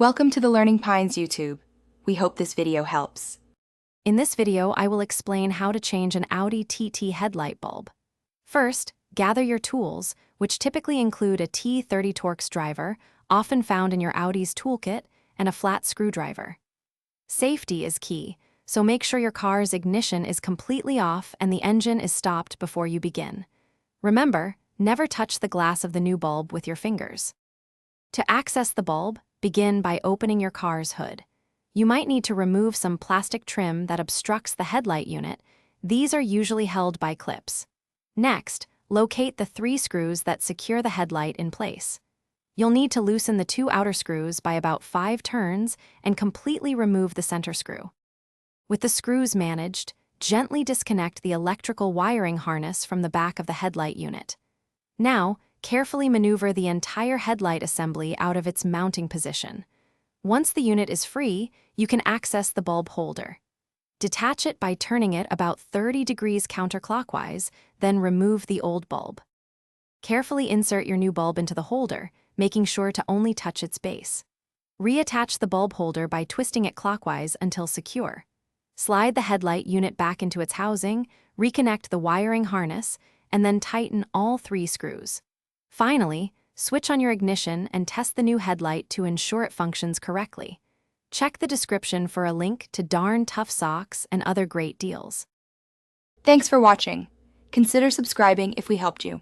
Welcome to the Learning Pines YouTube. We hope this video helps. In this video, I will explain how to change an Audi TT headlight bulb. First, gather your tools, which typically include a T30 Torx driver, often found in your Audi's toolkit, and a flat screwdriver. Safety is key, so make sure your car's ignition is completely off and the engine is stopped before you begin. Remember, never touch the glass of the new bulb with your fingers. To access the bulb, begin by opening your car's hood. You might need to remove some plastic trim that obstructs the headlight unit. These are usually held by clips. Next, locate the 3 screws that secure the headlight in place. You'll need to loosen the 2 outer screws by about 5 turns and completely remove the center screw. With the screws managed, gently disconnect the electrical wiring harness from the back of the headlight unit. Now, carefully maneuver the entire headlight assembly out of its mounting position. Once the unit is free, you can access the bulb holder. Detach it by turning it about 30 degrees counterclockwise, then remove the old bulb. Carefully insert your new bulb into the holder, making sure to only touch its base. Reattach the bulb holder by twisting it clockwise until secure. Slide the headlight unit back into its housing, reconnect the wiring harness, and then tighten all 3 screws. Finally, switch on your ignition and test the new headlight to ensure it functions correctly. Check the description for a link to Darn Tough socks and other great deals. Thanks for watching. Consider subscribing if we helped you.